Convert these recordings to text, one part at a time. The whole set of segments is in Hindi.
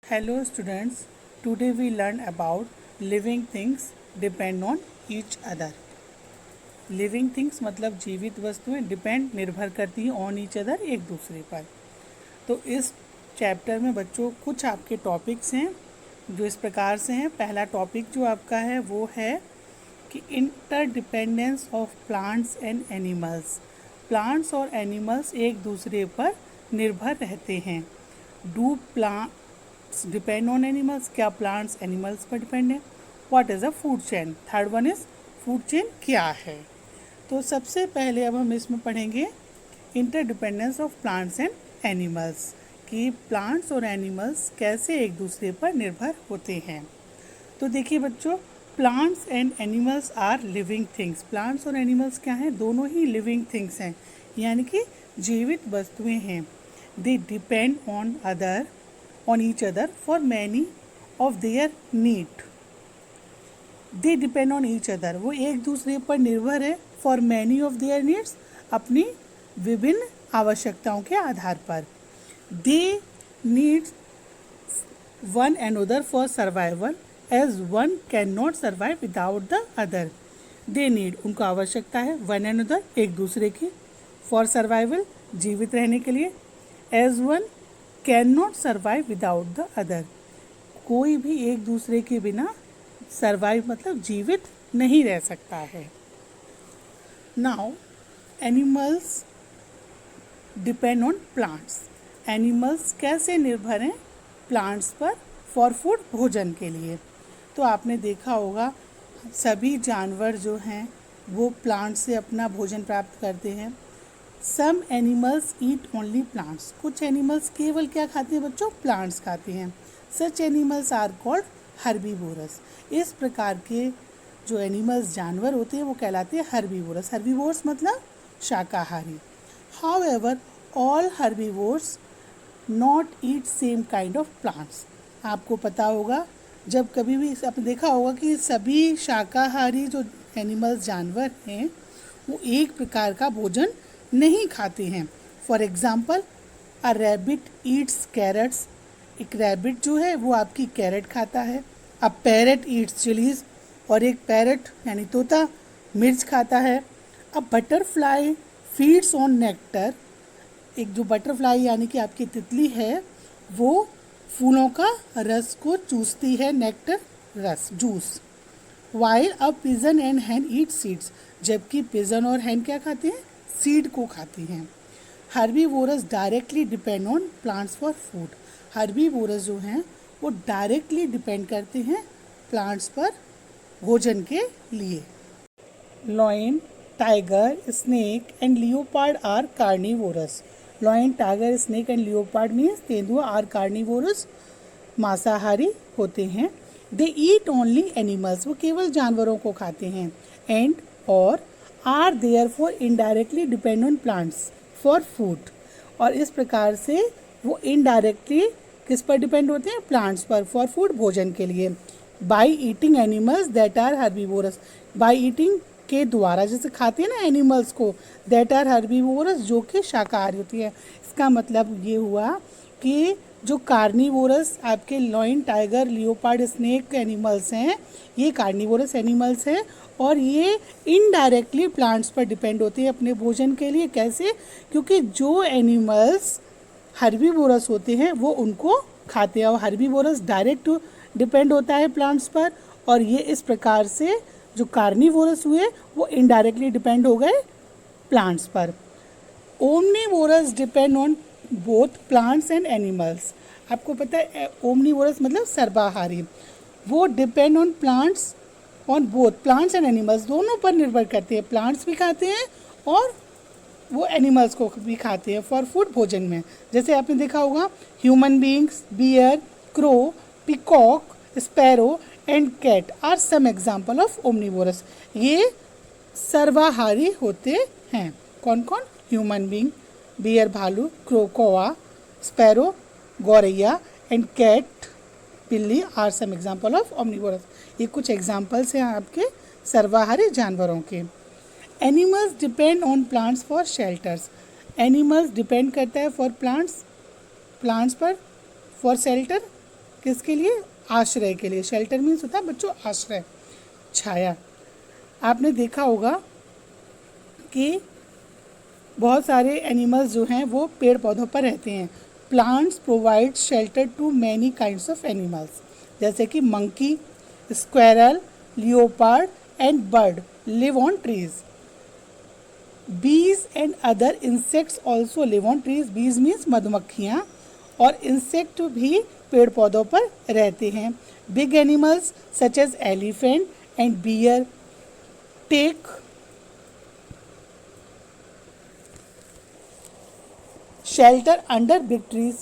Hello students, today we learn about living things depend on each other. Living things मतलब जीवित वस्तुएं डिपेंड निर्भर करती हैं ऑन ईच अदर एक दूसरे पर। तो इस चैप्टर में बच्चों कुछ आपके टॉपिक्स हैं जो इस प्रकार से हैं। पहला टॉपिक जो आपका है वो है कि interdependence of plants and animals. Plants और एनिमल्स एक दूसरे पर निर्भर रहते हैं। Do plants depend on animals? क्या प्लांट्स एनिमल्स पर डिपेंड है? What is a food chain? Third one is food chain क्या है। तो सबसे पहले अब हम इसमें पढ़ेंगे interdependence of plants and animals, कि प्लांट्स और एनिमल्स कैसे एक दूसरे पर निर्भर होते हैं। तो देखिए बच्चों, plants and animals are living things. Plants और एनिमल्स क्या हैं? दोनों ही लिविंग थिंग्स हैं, यानी कि जीवित वस्तुएं हैं। They depend on each other for many of their need. They depend on each other, वो एक दूसरे पर निर्भर है। For many of their needs, अपनी विभिन्न आवश्यकताओं के आधार पर। They need one another for survival as one can not survive without the other. They need, उनको आवश्यकता है, वन अनदर, एक दूसरे की, फॉर सर्वाइवल, जीवित रहने के लिए, as one can not survive without the other, कोई भी एक दूसरे के बिना सर्वाइव मतलब जीवित नहीं रह सकता है। Now animals depend on plants. Animals कैसे निर्भर हैं प्लांट्स पर फॉर फूड, भोजन के लिए। तो आपने देखा होगा सभी जानवर जो हैं वो प्लांट से अपना भोजन प्राप्त करते हैं। Some animals eat only plants, कुछ एनिमल्स केवल क्या खाते हैं बच्चों? प्लांट्स खाते हैं। Such animals are called herbivorous. इस प्रकार के जो एनिमल्स जानवर होते हैं वो कहलाते हैं हर्बीवोरस। हर्बीवोरस मतलब शाकाहारी। However all herbivores not eat same kind of plants. आपको पता होगा, जब कभी भी आपने देखा होगा कि सभी शाकाहारी जो एनिमल्स जानवर हैं वो एक प्रकार का भोजन नहीं खाते हैं। For example, a rabbit eats carrots. एक रैबिट जो है वो आपकी कैरेट खाता है। अ पैरट ईट्स चिलीज, और एक पैरट यानी तोता मिर्च खाता है। A butterfly feeds on nectar. एक जो बटरफ्लाई यानी कि आपकी तितली है वो फूलों का रस को चूसती है, नेक्टर रस, juice. While a pigeon and hen eat seeds, जबकि पिजन और हैन क्या खाते हैं? सीड को खाती हैं। Herbivorous directly depend on plants for food. Herbivorous जो हैं वो डायरेक्टली डिपेंड करते हैं प्लांट्स पर भोजन के लिए। Lion, tiger, snake and leopard are carnivorous. Lion, tiger, snake and leopard means तेंदुआ आर कार्निवोरस, मांसाहारी होते हैं। दे ईट ओनली एनिमल्स, वो केवल जानवरों को खाते हैं। एंड और are therefore indirectly depend on plants for food, और इस प्रकार से वो इनडायरेक्टली किस पर डिपेंड होते हैं? प्लांट्स पर, फॉर फूड, भोजन के लिए। By eating animals that are herbivorous, by eating के द्वारा, जैसे खाते हैं ना एनिमल्स को, दैट आर हर्बीवोरस, जो कि शाकाहारी होती है। इसका मतलब ये हुआ कि जो कार्निवोरस आपके lion, tiger, leopard, snake animals हैं ये कार्निवोरस एनिमल्स हैं, और ये इनडायरेक्टली प्लांट्स पर डिपेंड होते हैं अपने भोजन के लिए। कैसे? क्योंकि जो एनिमल्स हर्बीवोरस होते हैं वो उनको खाते हैं, और हर्बीवोरस डायरेक्ट डिपेंड होता है प्लांट्स पर, और ये इस प्रकार से जो कार्निवोरस हुए वो इनडायरेक्टली डिपेंड हो गए प्लांट्स पर। Omnivorous depend on both plants and animals. आपको पता है ओमनीवोरस मतलब सर्वाहारी, वो depend on plants, on both plants and animals, दोनों पर निर्भर करते हैं। प्लांट्स भी खाते हैं और वो एनिमल्स को भी खाते हैं फॉर फूड, भोजन में। जैसे आपने देखा होगा human beings, bear, crow, peacock, sparrow and cat are some example of omnivorous. ये सर्वाहारी होते हैं। कौन कौन? ह्यूमन बींग, बियर भालू, क्रो कौवा, स्पैरो गौरैया एंड कैट बिल्ली are some example of omnivorous. ये कुछ एग्जाम्पल्स हैं आपके सर्वाहारी जानवरों के। Animals depend on plants for shelters. Animals depend करता है फॉर प्लांट्स पर फॉर शेल्टर, किसके लिए? आश्रय के लिए। शेल्टर मीन्स होता है बच्चों आश्रय, छाया। आपने देखा होगा कि बहुत सारे एनिमल्स जो हैं वो पेड़ पौधों पर रहते हैं। Plants provide shelter to many kinds of animals, जैसे कि monkey, squirrel, leopard and bird live on trees. Bees and other insects also live on trees. Bees means मधुमक्खियाँ, और इंसेक्ट भी पेड़ पौधों पर रहते हैं। Big animals such as elephant and bear take shelter under big trees.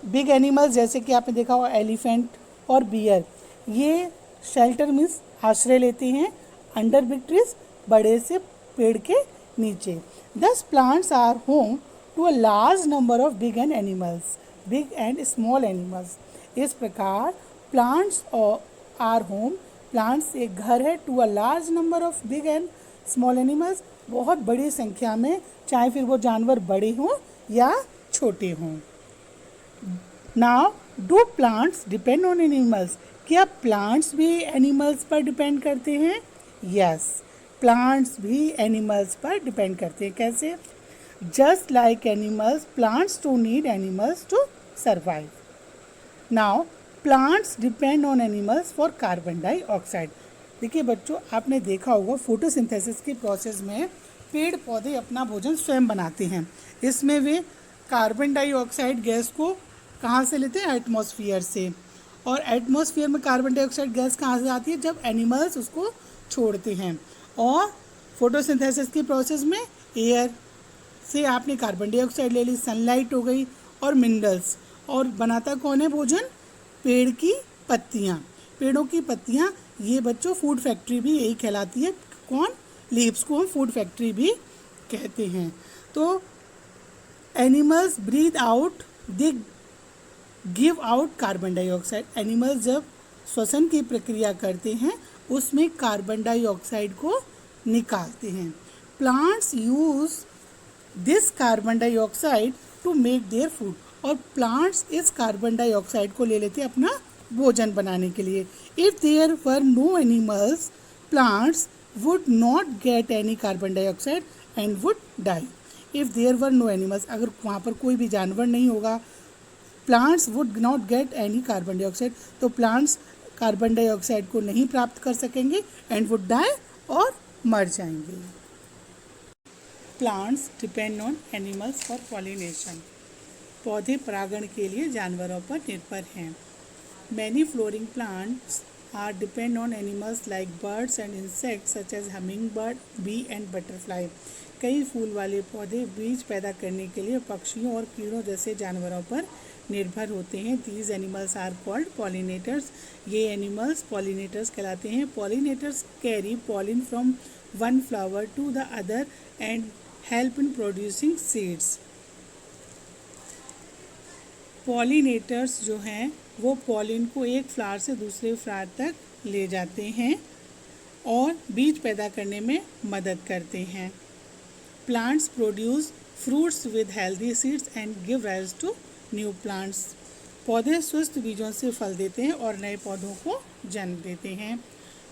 Big animals जैसे कि आपने देखा होगा एलिफेंट और बियर, ये शेल्टर मीन्स आश्रय लेते हैं अंडर बिग ट्रीज, बड़े से पेड़ के नीचे। Thus plants are home to a large number of big and animals, big and small animals. इस प्रकार प्लांट्स आर होम, प्लांट्स एक घर है, to a large number of big and small animals, बहुत बड़ी संख्या में, चाहे फिर वो जानवर बड़े हों या छोटे हों। Now do plants depend on animals? क्या प्लांट्स भी एनिमल्स पर डिपेंड करते हैं? यस, प्लांट्स भी एनिमल्स पर डिपेंड करते हैं। कैसे? Just like animals, plants too need animals to survive. Now plants depend on animals for carbon dioxide. देखिए बच्चों, आपने देखा होगा फोटोसिंथेसिस की प्रोसेस में पेड़ पौधे अपना भोजन स्वयं बनाते हैं। इसमें वे कार्बन डाइऑक्साइड गैस को कहाँ से लेते हैं? एटमॉस्फेयर से। और एटमॉस्फेयर में कार्बन डाइऑक्साइड गैस कहाँ से आती है? जब एनिमल्स उसको छोड़ते हैं। और फोटोसिंथेसिस की प्रोसेस में एयर से आपने कार्बन डाइऑक्साइड ले ली, सनलाइट हो गई और मिनरल्स, और बनाता कौन है भोजन? पेड़ की पत्तियाँ। पेड़ों की पत्तियाँ, ये बच्चों फूड फैक्ट्री भी यही कहलाती है। कौन? लीव्स को हम फूड फैक्ट्री भी कहते हैं। तो animals breathe out, they give out carbon dioxide. Animals जब श्वसन की प्रक्रिया करते हैं उसमें कार्बन डाइऑक्साइड को निकालते हैं। Plants use this carbon dioxide to make their food, और प्लांट्स इस कार्बन डाइऑक्साइड को ले लेते हैं अपना भोजन बनाने के लिए। If there were no animals, plants would not get any carbon dioxide and would die. If there were no animals, अगर वहाँ पर कोई भी जानवर नहीं होगा, plants would not get any carbon dioxide, तो प्लांट्स कार्बन डाइऑक्साइड को नहीं प्राप्त कर सकेंगे एंड वुड डाई, और मर जाएंगे। Plants depend on animals for pollination. पौधे परागण के लिए जानवरों पर निर्भर हैं। Many flowering plants are depend on animals like birds and insects such as hummingbird, bee and butterfly. कई फूल वाले पौधे बीज पैदा करने के लिए पक्षियों और कीड़ों जैसे जानवरों पर निर्भर होते हैं। These animals are called pollinators. ये एनिमल्स पॉलिनेटर्स कहलाते हैं। Pollinators carry pollen from one flower to the other and help in producing seeds. Pollinators जो हैं वो पॉलिन को एक फ्लावर से दूसरे फ्लावर तक ले जाते हैं और बीज पैदा करने में मदद करते हैं। Plants produce fruits with healthy seeds and give rise to new plants. पौधे स्वस्थ बीजों से फल देते हैं और नए पौधों को जन्म देते हैं।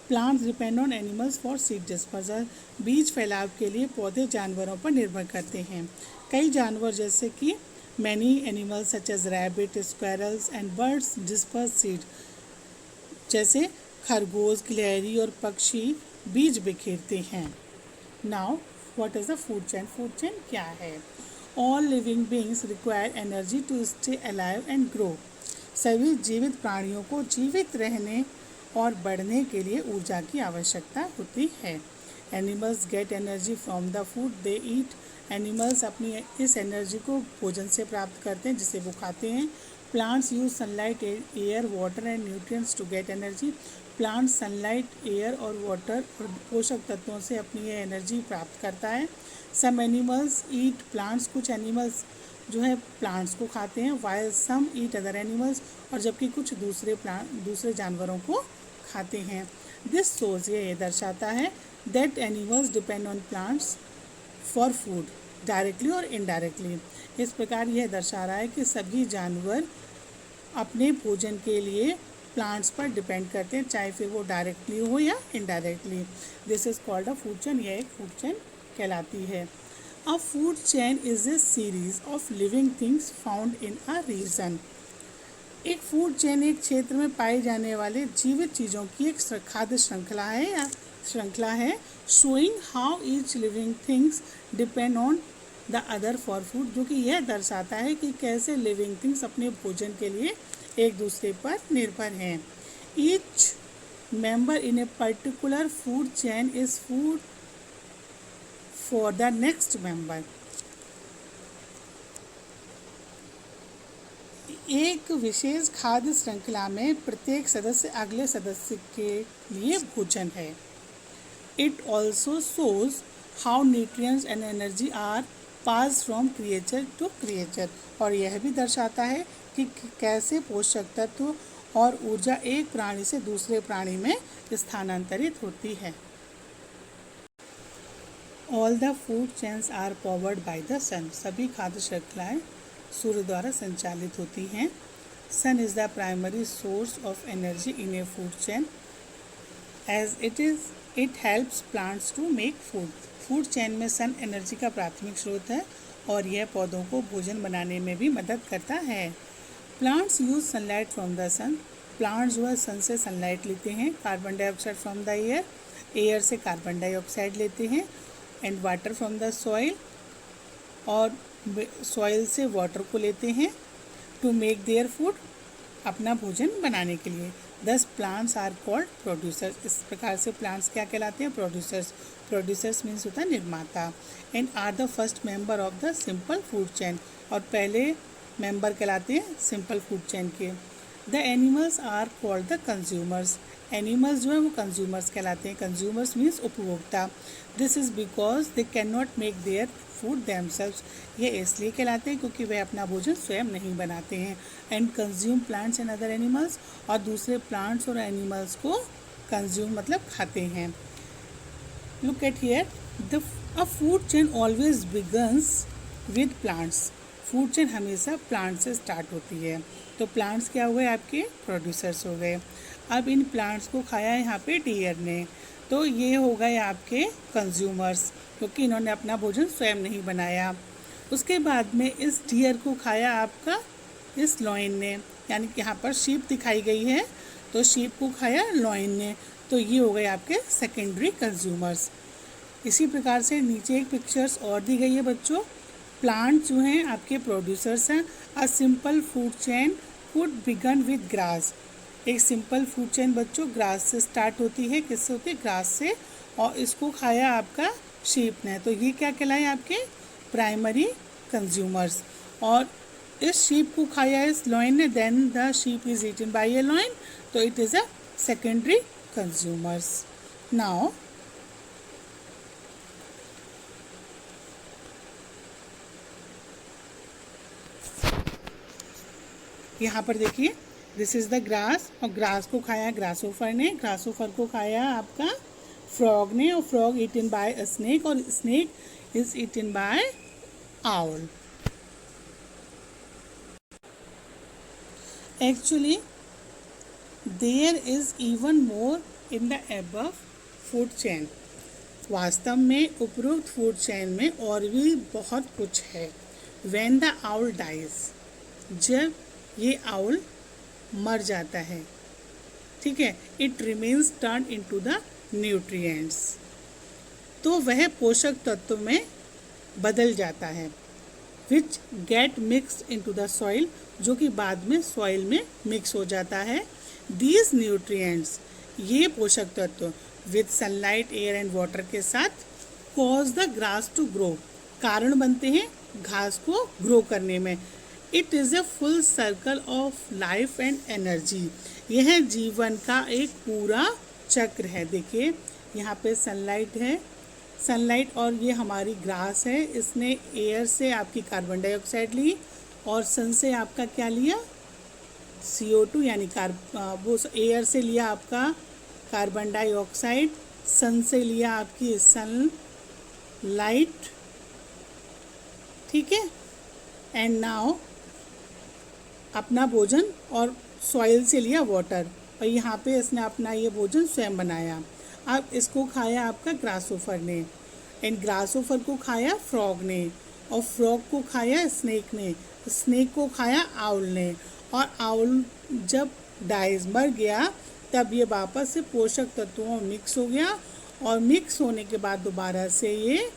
Plants depend on animals for seed dispersal. बीज फैलाव के लिए पौधे जानवरों पर निर्भर करते हैं। कई जानवर जैसे कि many animals such as rabbit, squirrels and birds disperse seed, जैसे खरगोश, गिलहरी और पक्षी बीज बिखेरते हैं। Now what is the food chain? Food chain क्या है? All living beings require energy to stay alive and grow. सभी जीवित प्राणियों को जीवित रहने और बढ़ने के लिए ऊर्जा की आवश्यकता होती है। Animals get energy from the food they eat. Animals अपनी इस एनर्जी को भोजन से प्राप्त करते हैं जिसे वो खाते हैं। Plants use sunlight, air, water and nutrients to get energy. Plants sunlight, air और वाटर और पोषक तत्वों से अपनी ये एनर्जी प्राप्त करता है। सम एनिमल्स ईट प्लांट्स, कुछ एनिमल्स जो है प्लांट्स को खाते हैं, while some eat other animals, और जबकि कुछ दूसरे जानवरों को खाते हैं। दिस सोज, ये दर्शाता है that animals depend on plants for food directly और इनडायरेक्टली। इस प्रकार यह दर्शा रहा है कि सभी जानवर अपने भोजन के लिए प्लांट्स पर डिपेंड करते हैं, चाहे फिर वो डायरेक्टली हो या indirectly. This is called a food chain, यह एक फूड चेन कहलाती है। A food chain is a series of living things found in a region. एक फूड चेन एक क्षेत्र में पाए जाने वाले जीवित चीज़ों की एक खाद्य श्रृंखला है या श्रृंखला है, showing how each living things depend on the other for food, जो कि यह दर्शाता है कि कैसे लिविंग थिंग्स अपने भोजन के लिए एक दूसरे पर निर्भर हैं। Each member in a particular food chain is food for the next member. एक विशेष खाद्य श्रृंखला में प्रत्येक सदस्य अगले सदस्य के लिए भोजन है। It also shows how nutrients and energy are pass from creature to creature, और यह भी दर्शाता है कि कैसे पोषक तत्व और ऊर्जा एक प्राणी से दूसरे प्राणी में स्थानांतरित होती है। All the food chains are powered by the sun. सभी खाद्य श्रृंखलाएं सूर्य द्वारा संचालित होती हैं। Sun is the primary source of energy in a food chain as it helps plants to make food. Food chain में सन एनर्जी का प्राथमिक स्रोत है और यह पौधों को भोजन बनाने में भी मदद करता है। Plants use sunlight from the sun. Plants जो है सन से सनलाइट लेते हैं। Carbon dioxide from the air, air से कार्बन डाइऑक्साइड लेते हैं। And water from the soil, और सॉइल से वाटर को लेते हैं टू मेक देयर फूड, अपना भोजन बनाने के लिए। दस प्लांट्स आर कॉल्ड प्रोड्यूसर्स। इस प्रकार से प्लांट्स क्या कहलाते हैं? प्रोड्यूसर्स। प्रोड्यूसर्स मीन्स होता है निर्माता। And are the first member of the simple food chain, और पहले मेंबर कहलाते हैं सिंपल फूड चेन के। The animals are called the consumers. Animals जो है वो कंज्यूमर्स कहलाते हैं। कंज्यूमर्स मीन्स उपभोक्ता। This is because they can not make their food themselves. ये इसलिए कहलाते हैं क्योंकि वे अपना भोजन स्वयं नहीं बनाते हैं। And consume plants and other animals, और दूसरे प्लांट्स और एनिमल्स को कंज्यूम मतलब खाते हैं। Look at here, a food chain always begins with plants. Food chain हमेशा प्लांट से स्टार्ट होती है। तो प्लांट्स क्या हुए? आपके प्रोड्यूसर्स हो गए। अब इन प्लांट्स को खाया यहाँ पे डियर ने, तो ये हो गए आपके कंज्यूमर्स, क्योंकि इन्होंने अपना भोजन स्वयं नहीं बनाया। उसके बाद में इस डियर को खाया आपका इस लॉयन ने, यानी कि यहाँ पर शीप दिखाई गई है, तो शीप को खाया लॉयन ने, तो ये हो गए आपके सेकेंडरी कंज्यूमर्स। इसी प्रकार से नीचे एक पिक्चर्स और दी गई है बच्चों। प्लांट जो हैं आपके प्रोड्यूसर्स हैं। A simple food chain could begin with grass. एक सिंपल फूड चेन बच्चों ग्रास से स्टार्ट होती है। किससे होती है? ग्रास से। और इसको खाया आपका शीप ने, तो ये क्या कहलाए? आपके प्राइमरी कंज्यूमर्स। और इस शीप को खाया इस लॉयन ने, then the sheep is eaten by a lion, तो it is a secondary consumers. Now यहाँ पर देखिए, दिस इज़ द ग्रास, और ग्रास को खाया ग्रासोफर ने, ग्रासोफर को खाया आपका फ्रॉग ने, और frog eaten by a snake, और snake is eaten by owl. Actually there is even more in the above food chain. वास्तव में उपरोक्त फूड चेन में और भी बहुत कुछ है। व्हेन द आउल डाइज, जब ये आउल मर जाता है, ठीक है, it remains turn into the nutrients, तो वह पोषक तत्व में बदल जाता है। Which get mixed into the soil, जो कि बाद में सॉइल में मिक्स हो जाता है। दीज न्यूट्रिएंट्स, ये पोषक तत्व with sunlight, air and water के साथ cause the grass to grow, कारण बनते हैं घास को ग्रो करने में। It is a full circle of life and energy. यह जीवन का एक पूरा चक्र है। देखिए यहाँ पे सनलाइट है, सनलाइट, और ये हमारी ग्रास है। इसने एयर से आपकी कार्बन डाइऑक्साइड ली, और सन से आपका क्या लिया? CO2, यानी वो एयर से लिया आपका कार्बन डाइऑक्साइड, सन से लिया आपकी सन लाइट, ठीक है। एंड नाउ अपना भोजन और सॉइल से लिया वाटर, और यहाँ पे इसने अपना ये भोजन स्वयं बनाया। अब इसको खाया आपका ग्रासोफर ने, एंड ग्रासोफर को खाया फ्रॉग ने, और फ्रॉग को खाया स्नेक ने, स्नेक को खाया आउल ने, और आउल जब डाइज मर गया तब ये वापस से पोषक तत्वों में मिक्स हो गया, और मिक्स होने के बाद दोबारा से ये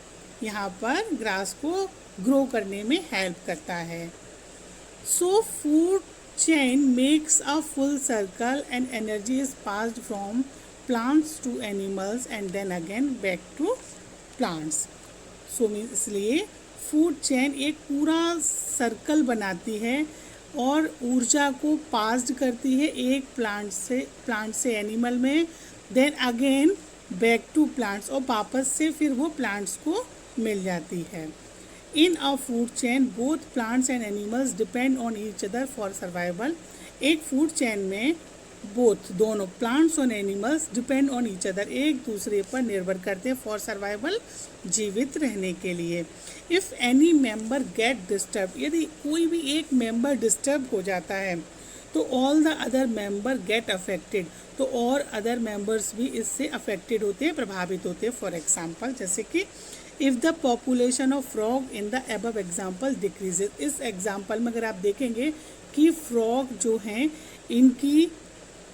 यहाँ पर ग्रास को ग्रो करने में हेल्प करता है। So food chain makes a full circle and energy is passed from plants to animals and then again back to plants. So means इसलिए फूड चेन एक पूरा सर्कल बनाती है और ऊर्जा को पास्ड करती है एक प्लांट से एनिमल में, then again back to plants, और वापस से फिर वो प्लांट्स को मिल जाती है। In a food chain, both plants and animals depend on each other for survival. एक फूड चेन में दोनों प्लांट्स और animals depend on each other, एक दूसरे पर निर्भर करते हैं फॉर सर्वाइवल, जीवित रहने के लिए। If any member get disturb, यदि कोई भी एक मेंबर डिस्टर्ब हो जाता है तो all the other member get affected, तो और अदर मेंबर्स भी इससे अफेक्टेड होते हैं, प्रभावित होते हैं। फॉर एग्जाम्पल जैसे कि if the population of frog in the above example decreases, इस एग्जाम्पल में अगर आप देखेंगे कि फ्रॉग जो हैं इनकी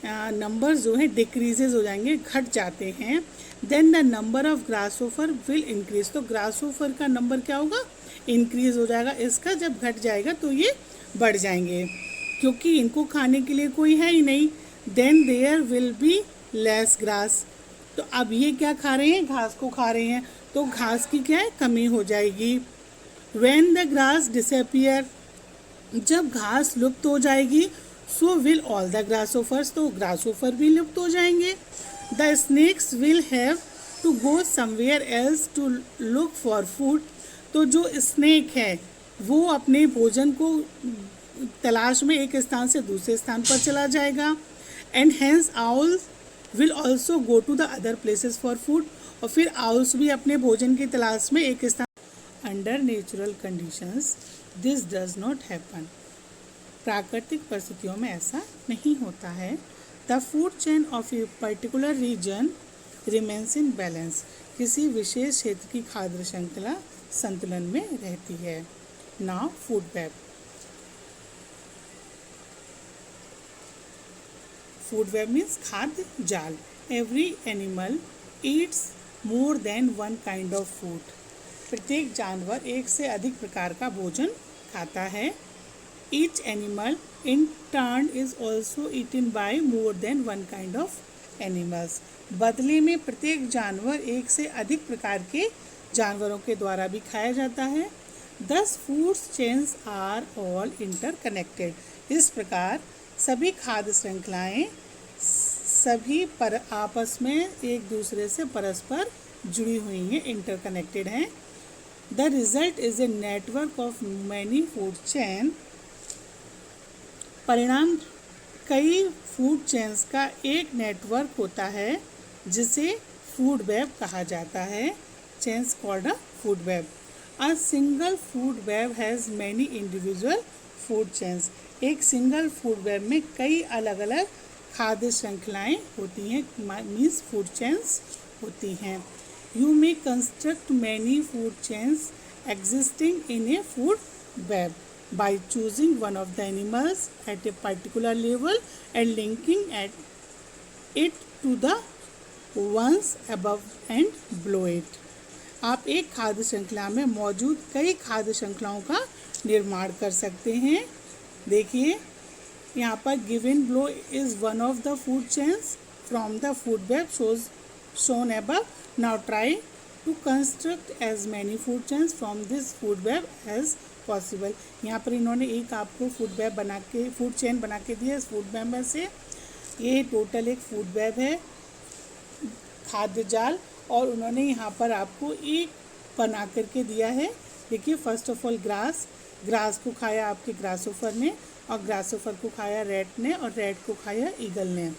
नंबर जो है डिक्रीजेज हो जाएंगे, घट जाते हैं, then the number of grasshopper will increase, तो ग्रासोफर का नंबर क्या होगा, इंक्रीज हो जाएगा। इसका जब घट जाएगा तो ये बढ़ जाएंगे, क्योंकि इनको खाने के लिए कोई है ही नहीं। Then there will be less grass, तो अब ये क्या खा रहे हैं, घास को खा रहे हैं, तो घास की क्या है, कमी हो जाएगी। व्हेन द ग्रास डिसअपियर, जब घास लुप्त हो जाएगी, so will all the grasshoppers, तो ग्रासोफर भी लुप्त हो जाएंगे। The snakes will have to go somewhere else to look for food, तो जो स्नेक है वो अपने भोजन को तलाश में एक स्थान से दूसरे स्थान पर चला जाएगा। And hence owls will also go to the other places for food, और फिर आउल्स भी अपने भोजन की तलाश में एक स्थान। Under natural conditions this does not happen, प्राकृतिक परिस्थितियों में ऐसा नहीं होता है। The food chain of a particular region remains in balance, किसी विशेष क्षेत्र की खाद्य श्रृंखला संतुलन में रहती है। Now food web, food web means खाद्य जाल। Every animal Yeats more than one kind of food, प्रत्येक जानवर एक से अधिक प्रकार का भोजन खाता है। Each animal in turn is also eaten by more than one kind of animals, बदले में प्रत्येक जानवर एक से अधिक प्रकार के जानवरों के द्वारा भी खाया जाता है। Thus food chains are all interconnected, इस प्रकार सभी खाद्य श्रृंखलाएँ सभी पर आपस में एक दूसरे से परस्पर जुड़ी हुई हैं, इंटरकनेक्टेड हैं। The result is a network of many food chain, परिणाम कई फूड चेन्स का एक नेटवर्क होता है जिसे फूड वेब कहा जाता है। Chains called a food web. A single food web has many individual food chains, एक सिंगल फूड वेब में कई अलग अलग खाद्य श्रृंखलाएँ होती हैं, मीन्स फूड चेन्स होती हैं। You may construct many food chains existing in a food web by choosing one of the animals at a particular level and linking it to the ones above and below it. आप एक खाद्य श्रृंखला में मौजूद कई खाद्य श्रृंखलाओं का निर्माण कर सकते हैं। देखिए यहाँ पर given below is one of the food chains from the food web shown above. Now try to construct as many food chains from this food web as possible. यहाँ पर इन्होंने एक आपको फूड वेब बना के, फूड चेन बना के दिया इस फूड वेब में से। ये टोटल एक फूड वेब है, खाद्य जाल, और उन्होंने यहाँ पर आपको एक बना करके दिया है। देखिए फर्स्ट ऑफ ऑल ग्रास को खाया आपके ग्रासोफर ने, और ग्रासोफर को खाया रैट ने, और रैट को खाया ईगल ने।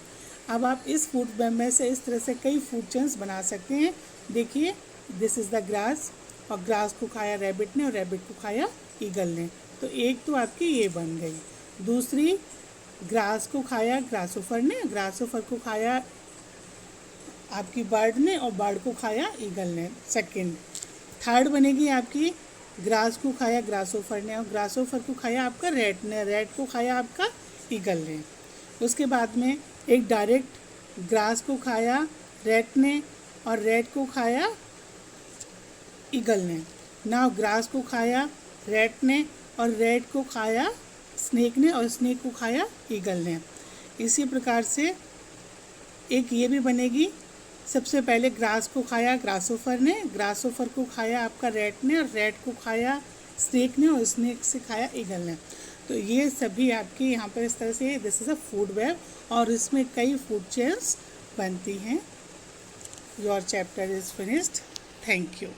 अब आप इस फूड वेब में से इस तरह से कई फूड चेन्स बना सकते हैं। देखिए दिस इज़ द ग्रास, और ग्रास को खाया रैबिट ने, और रैबिट को खाया ईगल ने, तो एक तो आपकी ये बन गई। दूसरी ग्रास को खाया ग्रासोफर ने, ग्रासोफर को खाया आपकी बर्ड ने और बर्ड को खाया ईगल ने। सेकंड। थर्ड बनेगी आपकी ग्रास को खाया ग्रासोफर ने और ग्रासोफर को खाया आपका रैट ने, रैट को खाया आपका ईगल ने। उसके बाद में एक डायरेक्ट ग्रास को खाया रैट ने और रैट को खाया ईगल ने। ना ग्रास को खाया रैट ने और रैट को खाया स्नेक ने और स्नेक को खाया ईगल ने। इसी प्रकार से एक ये भी बनेगी, सबसे पहले ग्रास को खाया ग्रासोफर ने, ग्रासोफर को खाया आपका रैट ने और रैट को खाया स्नेक ने और स्नेक से खाया ईगल ने। तो ये सभी आपके यहाँ पर इस तरह से this is a food web और इसमें कई फूड चेन्स बनती हैं। Your chapter is finished. Thank you.